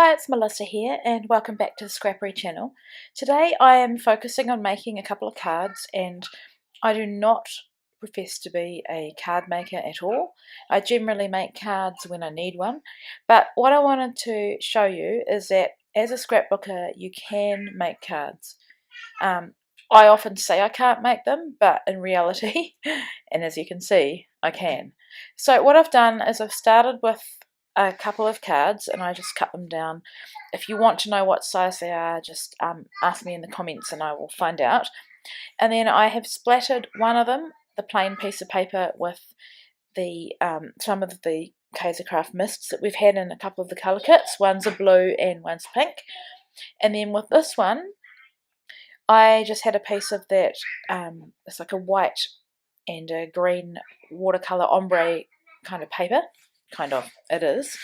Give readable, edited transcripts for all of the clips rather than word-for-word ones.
Hi, it's Melissa here and welcome back to the Scrappery channel. Today I am focusing on making a couple of cards, and I do not profess to be a card maker at all. I generally make cards when I need one, but what I wanted to show you is that as a scrapbooker you can make cards. I often say I can't make them, but in reality, and as you can see, I can. So what I've done is I've started with a couple of cards and I just cut them down. If you want to know what size they are, just ask me in the comments and I will find out. And then I have splattered one of them, the plain piece of paper, with the some of the Kaisercraft mists that we've had in a couple of the colour kits. One's a blue and one's pink. And then with this one, I just had a piece of that, it's like a white and a green watercolour ombre kind of paper. Kind of, it is.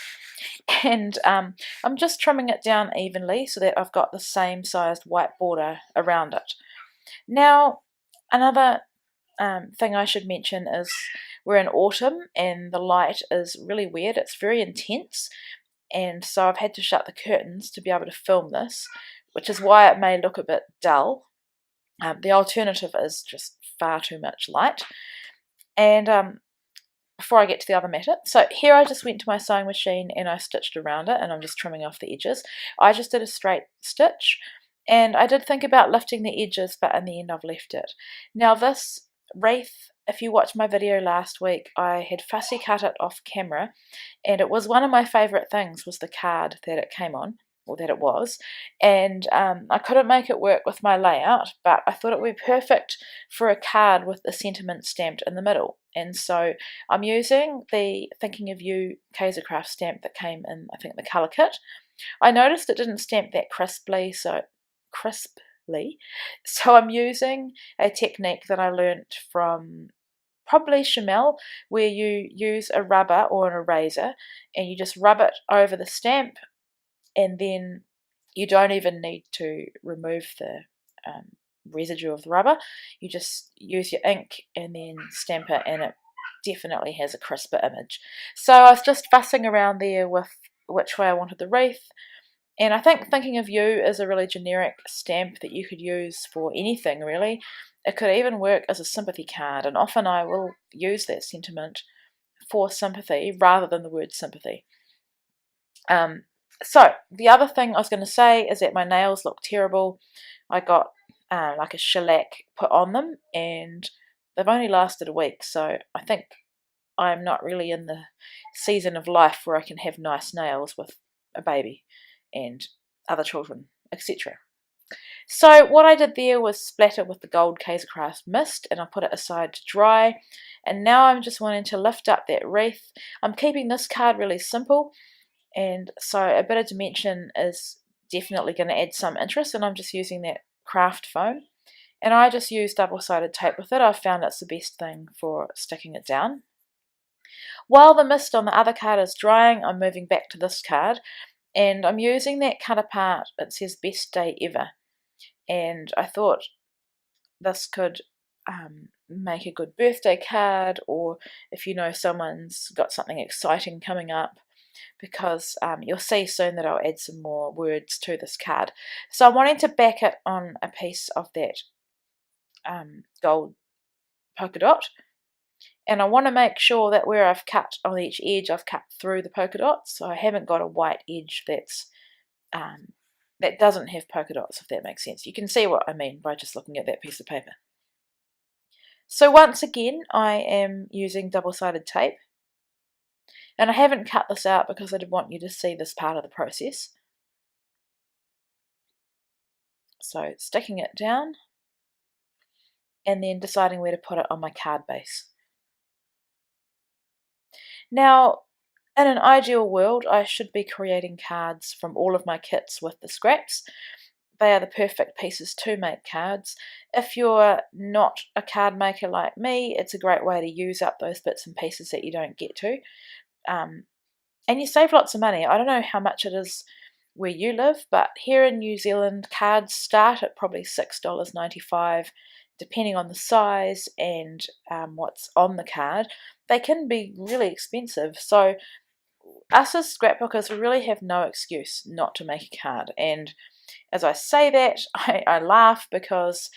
And I'm just trimming it down evenly so that I've got the same sized white border around it. Now, another thing I should mention is we're in autumn and the light is really weird. It's very intense, and so I've had to shut the curtains to be able to film this, which is why it may look a bit dull. The alternative is just far too much light. And before I get to the other matter, so here I just went to my sewing machine and I stitched around it, and I'm just trimming off the edges. I just did a straight stitch, and I did think about lifting the edges, but in the end I've left it. Now this wreath, if you watched my video last week, I had fussy cut it off camera, and it was one of my favourite things, was the card that it came on, or that it was, and I couldn't make it work with my layout, but I thought it would be perfect for a card with the sentiment stamped in the middle. And so I'm using the Thinking of You Kaisercraft stamp that came in, I think, the colour kit. I noticed it didn't stamp that crisply, so I'm using a technique that I learnt from probably Chamel, where you use a rubber or an eraser and you just rub it over the stamp, and then you don't even need to remove the residue of the rubber. You just use your ink and then stamp it, and it definitely has a crisper image. So I was just fussing around there with which way I wanted the wreath, and I think Thinking of You is a really generic stamp that you could use for anything really. It could even work as a sympathy card, and often I will use that sentiment for sympathy rather than the word sympathy. So the other thing I was going to say is that my nails look terrible. I got like a shellac put on them, and they've only lasted a week, so I think I'm not really in the season of life where I can have nice nails with a baby and other children, etc. So what I did there was splatter with the gold Kaisercraft mist, and I put it aside to dry, and now I'm just wanting to lift up that wreath. I'm keeping this card really simple, and so a bit of dimension is definitely going to add some interest, and I'm just using that craft foam, and I just use double-sided tape with it. I've found it's the best thing for sticking it down. While the mist on the other card is drying, I'm moving back to this card, and I'm using that cut apart. It says best day ever, and I thought this could make a good birthday card, or if you know someone's got something exciting coming up, because you'll see soon that I'll add some more words to this card. So I'm wanting to back it on a piece of that gold polka dot, and I want to make sure that where I've cut on each edge, I've cut through the polka dots, so I haven't got a white edge that's that doesn't have polka dots, if that makes sense. You can see what I mean by just looking at that piece of paper. So once again, I am using double-sided tape, and I haven't cut this out because I did want you to see this part of the process. So sticking it down and then deciding where to put it on my card base. Now, in an ideal world, I should be creating cards from all of my kits with the scraps. They are the perfect pieces to make cards. If you're not a card maker like me, it's a great way to use up those bits and pieces that you don't get to. And you save lots of money. I don't know how much it is where you live, but here in New Zealand, cards start at probably $6.95, depending on the size and what's on the card. They can be really expensive. So us as scrapbookers, we really have no excuse not to make a card. And as I say that, I laugh because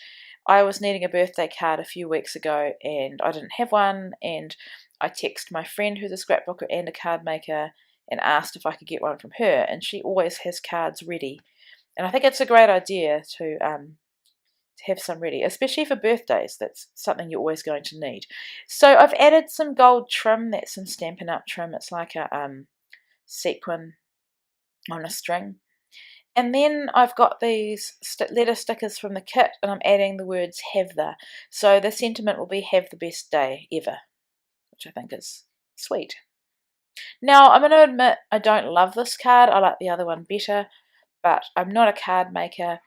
I was needing a birthday card a few weeks ago and I didn't have one, and I texted my friend who's a scrapbooker and a card maker and asked if I could get one from her, and she always has cards ready. And I think it's a great idea to have some ready, especially for birthdays. That's something you're always going to need. So I've added some gold trim. That's some Stampin' Up! Trim. It's like a sequin on a string. And then I've got these letter stickers from the kit, and I'm adding the words "have the." So the sentiment will be "have the best day ever," which I think is sweet. Now, I'm going to admit I don't love this card. I like the other one better, but I'm not a card maker.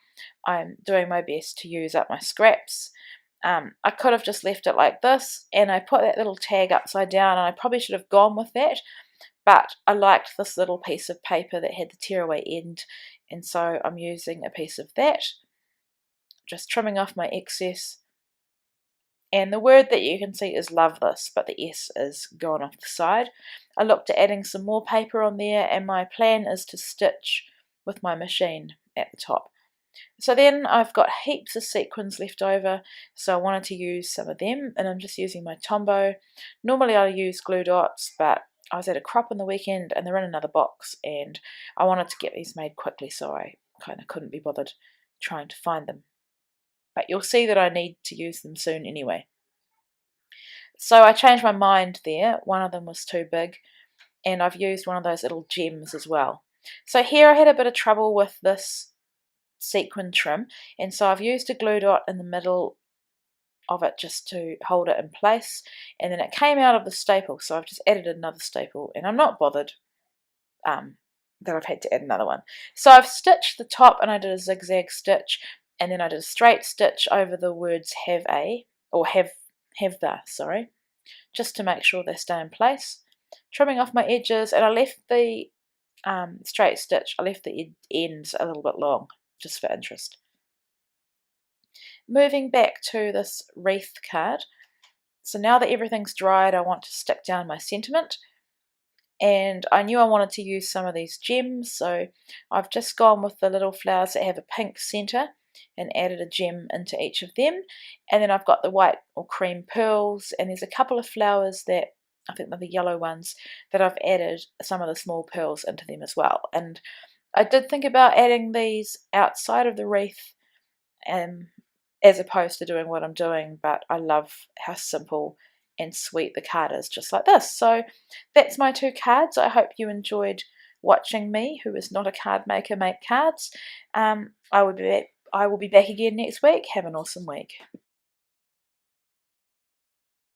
I'm doing my best to use up my scraps. I could have just left it like this, and I put that little tag upside down, and I probably should have gone with that, but I liked this little piece of paper that had the tearaway end, and so I'm using a piece of that, just trimming off my excess. And the word that you can see is "love this," but the S is gone off the side. I looked at adding some more paper on there, and my plan is to stitch with my machine at the top. So then I've got heaps of sequins left over, so I wanted to use some of them, and I'm just using my Tombow. Normally I use glue dots, but I was at a crop on the weekend and they're in another box, and I wanted to get these made quickly, so I kind of couldn't be bothered trying to find them. But you'll see that I need to use them soon anyway. So I changed my mind there. One of them was too big, and I've used one of those little gems as well. So here I had a bit of trouble with this sequin trim, and so I've used a glue dot in the middle of it just to hold it in place, and then it came out of the staple, so I've just added another staple, and I'm not bothered that I've had to add another one. So I've stitched the top, and I did a zigzag stitch, and then I did a straight stitch over the words "have a," or have the, sorry, just to make sure they stay in place. Trimming off my edges, and I left the straight stitch, I left the ends a little bit long, just for interest. Moving back to this wreath card, so now that everything's dried, I want to stick down my sentiment, and I knew I wanted to use some of these gems, so I've just gone with the little flowers that have a pink centre and added a gem into each of them. And then I've got the white or cream pearls, and there's a couple of flowers that I think they're the yellow ones that I've added some of the small pearls into them as well. And I did think about adding these outside of the wreath as opposed to doing what I'm doing, but I love how simple and sweet the card is, just like this. So that's my two cards. I hope you enjoyed watching me, who is not a card maker, make cards. I will be back again next week. Have an awesome week.